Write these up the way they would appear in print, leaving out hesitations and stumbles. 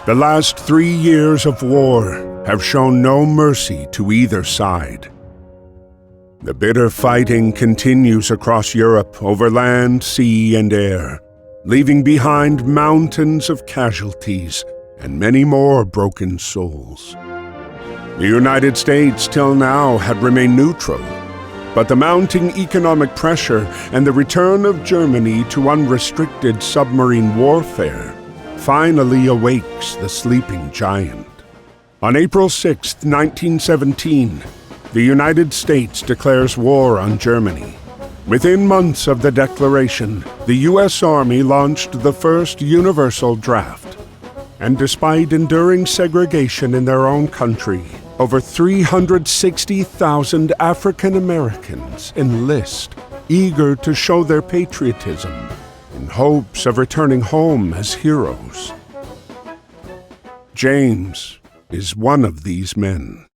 The last 3 years of war have shown no mercy to either side. The bitter fighting continues across Europe over land, sea, and air, leaving behind mountains of casualties and many more broken souls. The United States till now had remained neutral, but the mounting economic pressure and the return of Germany to unrestricted submarine warfare finally awakes the sleeping giant. On April 6, 1917, the United States declares war on Germany. Within months of the declaration, the U.S. Army launched the first universal draft. And despite enduring segregation in their own country, over 360,000 African Americans enlist, eager to show their patriotism, in hopes of returning home as heroes. James is one of these men.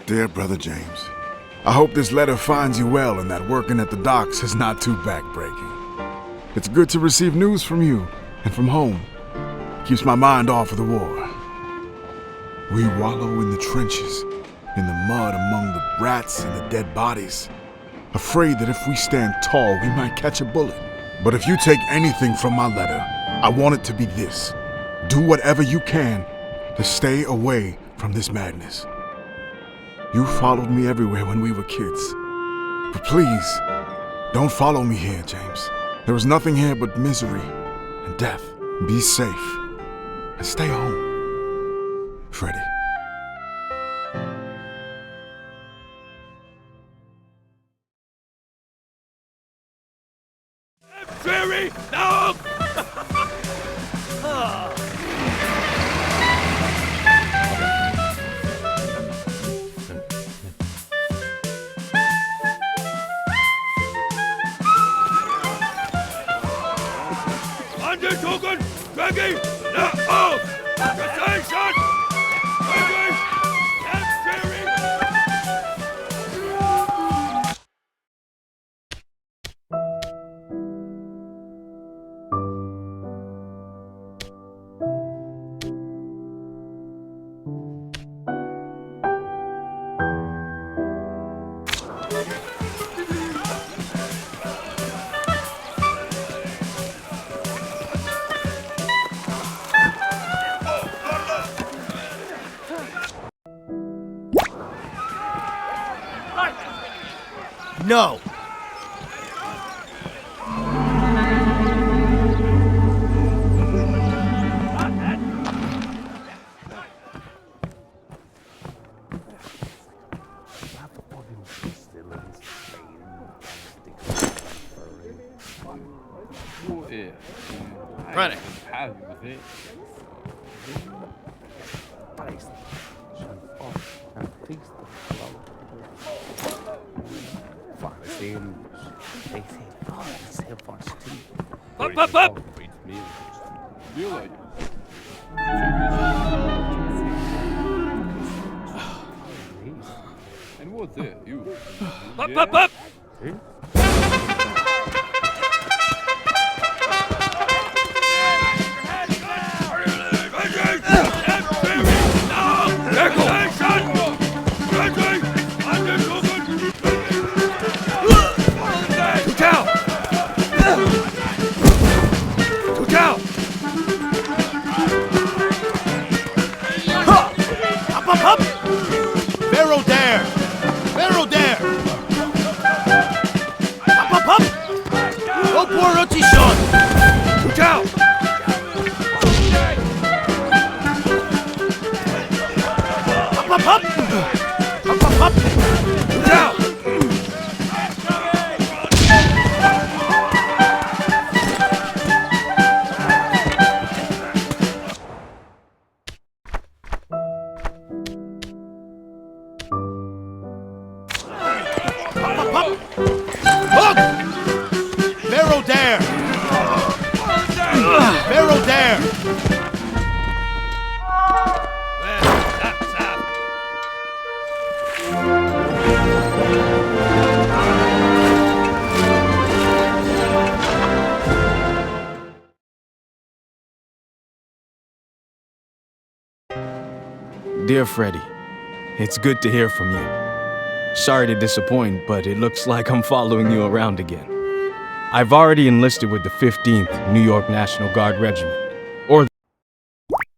Dear Brother James, I hope this letter finds you well and that working at the docks is not too backbreaking. It's good to receive news from you and from home. Keeps my mind off of the war. We wallow in the trenches, in the mud among the rats and the dead bodies, afraid that if we stand tall, we might catch a bullet. But if you take anything from my letter, I want it to be this. Do whatever you can to stay away from this madness. You followed me everywhere when we were kids. But please, don't follow me here, James. There is nothing here but misery and death. Be safe and stay home. Freddie. Fury, no! Undertaken, ready, now off! Attention! Ready, and Fury! No! Run it. Up, up, up! Up, up, up! Dear Freddy, it's good to hear from you. Sorry to disappoint, but it looks like I'm following you around again. I've already enlisted with the 15th New York National Guard Regiment, or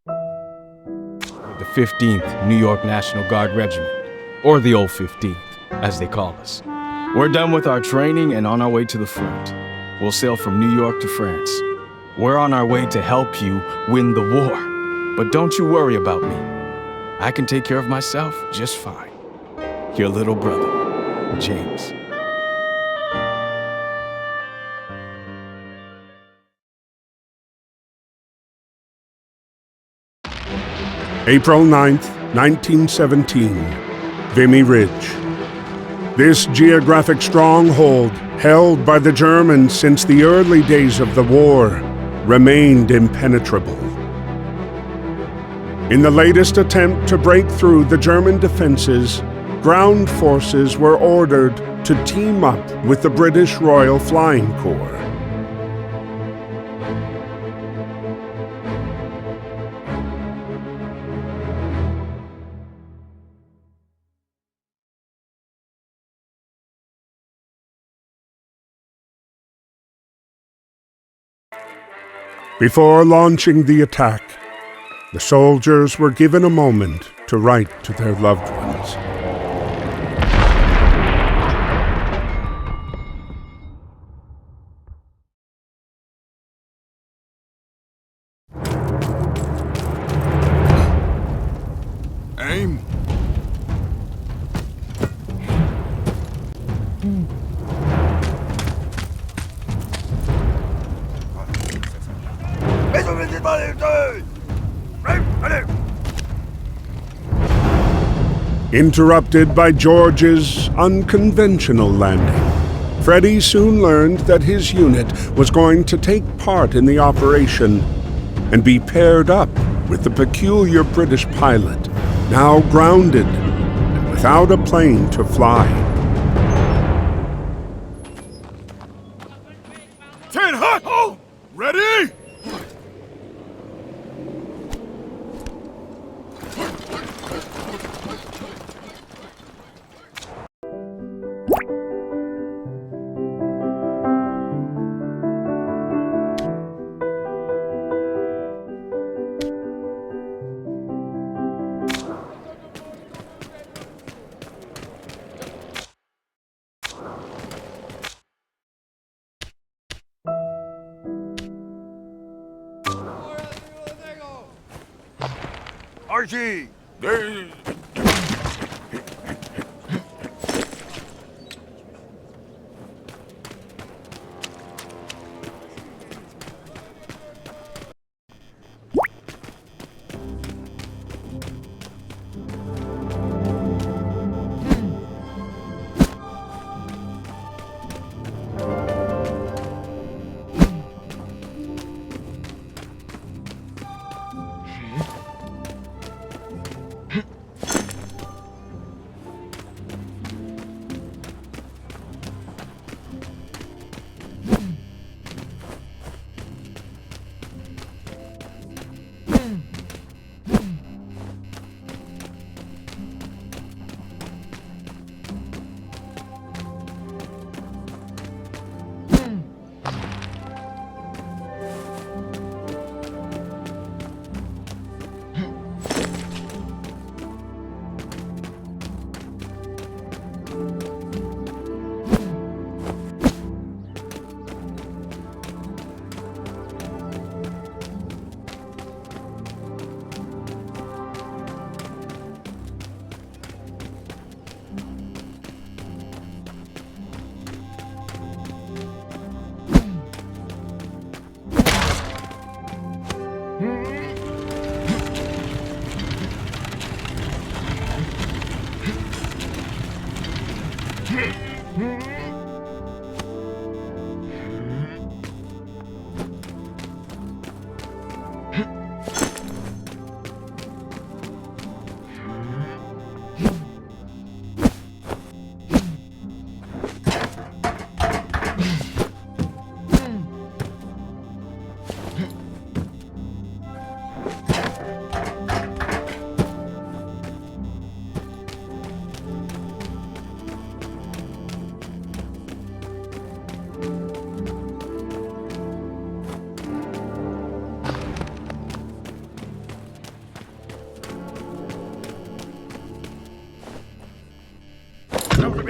the 15th New York National Guard Regiment, or the old 15th, as they call us. We're done with our training and on our way to the front. We'll sail from New York to France. We're on our way to help you win the war. But don't you worry about me. I can take care of myself just fine. Your little brother, James. April 9th, 1917, Vimy Ridge. This geographic stronghold, held by the Germans since the early days of the war, remained impenetrable. In the latest attempt to break through the German defenses, ground forces were ordered to team up with the British Royal Flying Corps. Before launching the attack, the soldiers were given a moment to write to their loved ones. Aim. Interrupted by George's unconventional landing, Freddy soon learned that his unit was going to take part in the operation and be paired up with the peculiar British pilot, now grounded and without a plane to fly. 10 hot! Oh! Ready? Archie!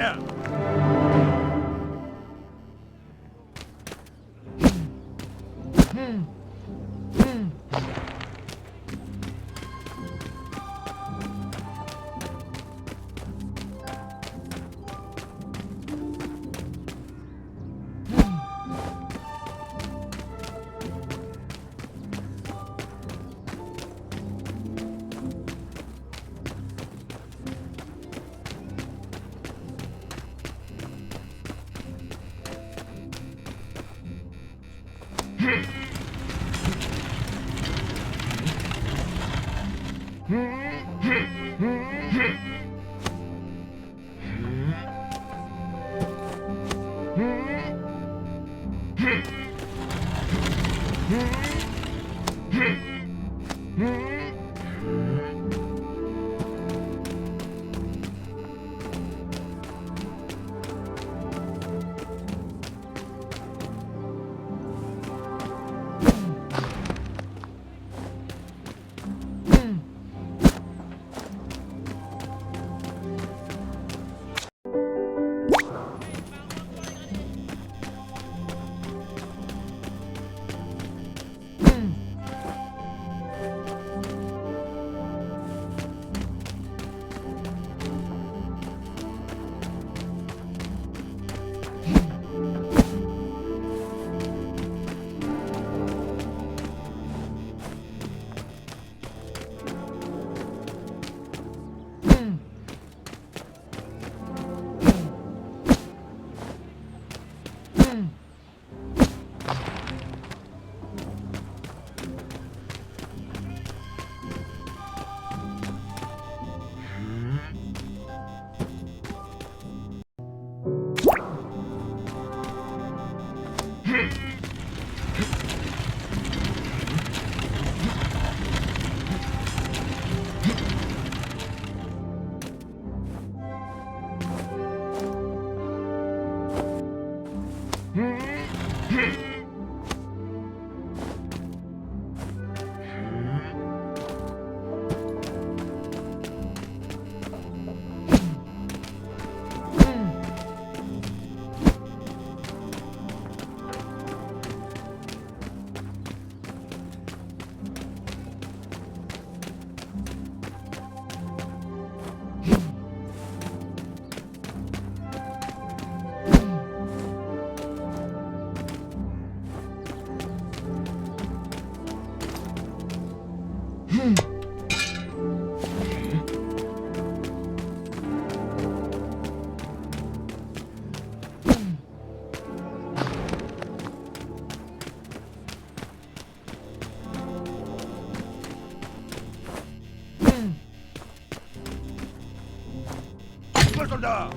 оружие! Сюда!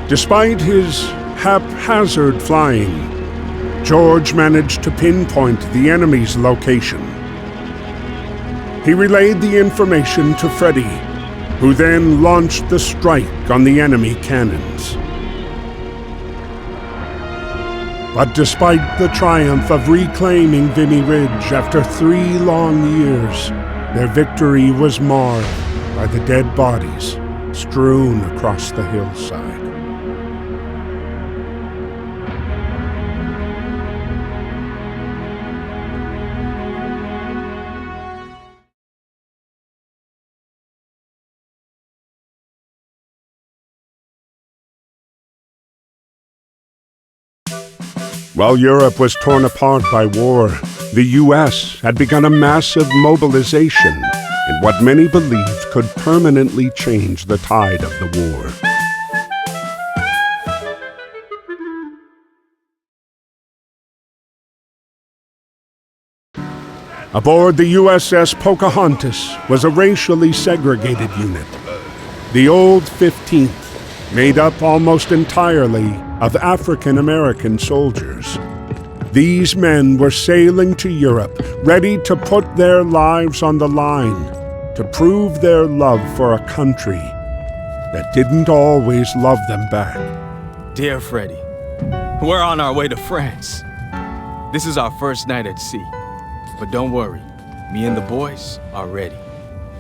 Despite his haphazard flying, George managed to pinpoint the enemy's location. He relayed the information to Freddy, who then launched the strike on the enemy cannons. But despite the triumph of reclaiming Vimy Ridge after 3 long years, their victory was marred by the dead bodies strewn across the hillside. While Europe was torn apart by war, the U.S. had begun a massive mobilization in what many believed could permanently change the tide of the war. Aboard the USS Pocahontas was a racially segregated unit, the Old 15th, made up almost entirely of African American soldiers. These men were sailing to Europe, ready to put their lives on the line, to prove their love for a country that didn't always love them back. Dear Freddy, we're on our way to France. This is our first night at sea. But don't worry, me and the boys are ready.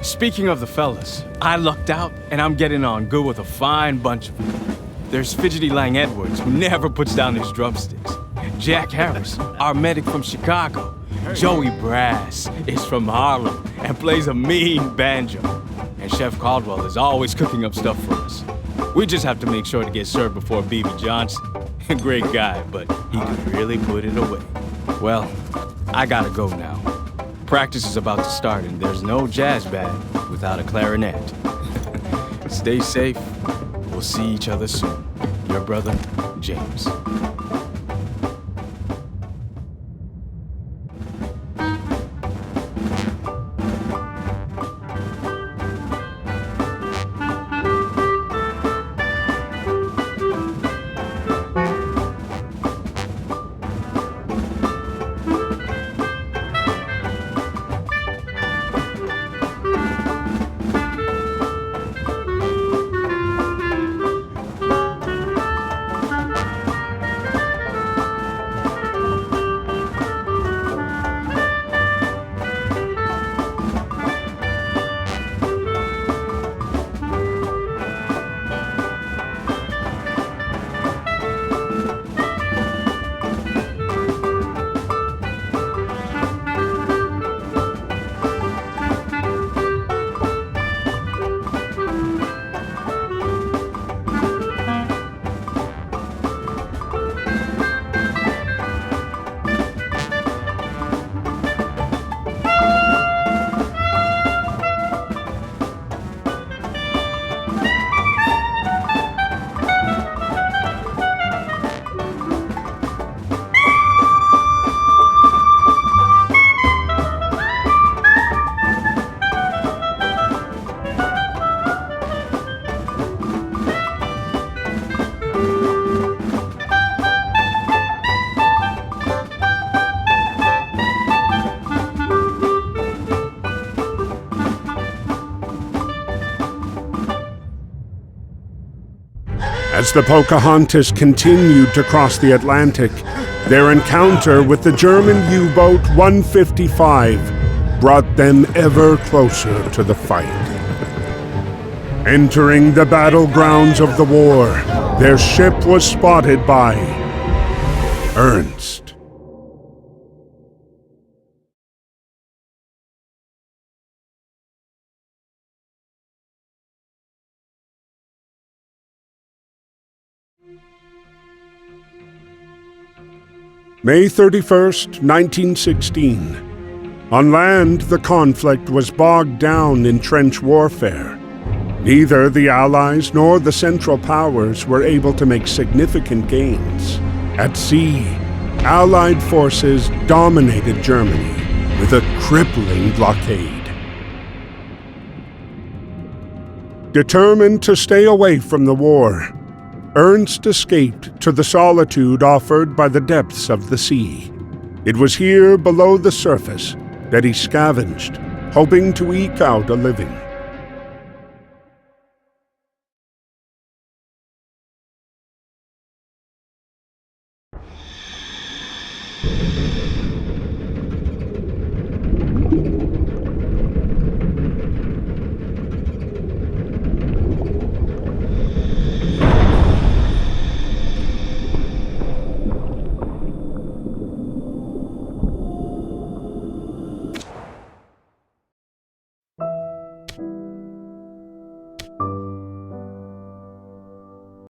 Speaking of the fellas, I lucked out and I'm getting on good with a fine bunch of them. There's Fidgety Lang Edwards, who never puts down his drumsticks. Jack Harris, our medic from Chicago. Joey Brass is from Harlem and plays a mean banjo. And Chef Caldwell is always cooking up stuff for us. We just have to make sure to get served before B.B. Johnson. Great guy, but he could really put it away. Well, I gotta go now. Practice is about to start and there's no jazz band without a clarinet. Stay safe. We'll see each other soon. Your brother, James. As the Pocahontas continued to cross the Atlantic, their encounter with the German U-boat 155 brought them ever closer to the fight. Entering the battlegrounds of the war, their ship was spotted by Ernst. May 31st, 1916. On land, the conflict was bogged down in trench warfare. Neither the Allies nor the Central Powers were able to make significant gains. At sea, Allied forces dominated Germany with a crippling blockade. Determined to stay away from the war, Ernst escaped to the solitude offered by the depths of the sea. It was here below the surface that he scavenged, hoping to eke out a living.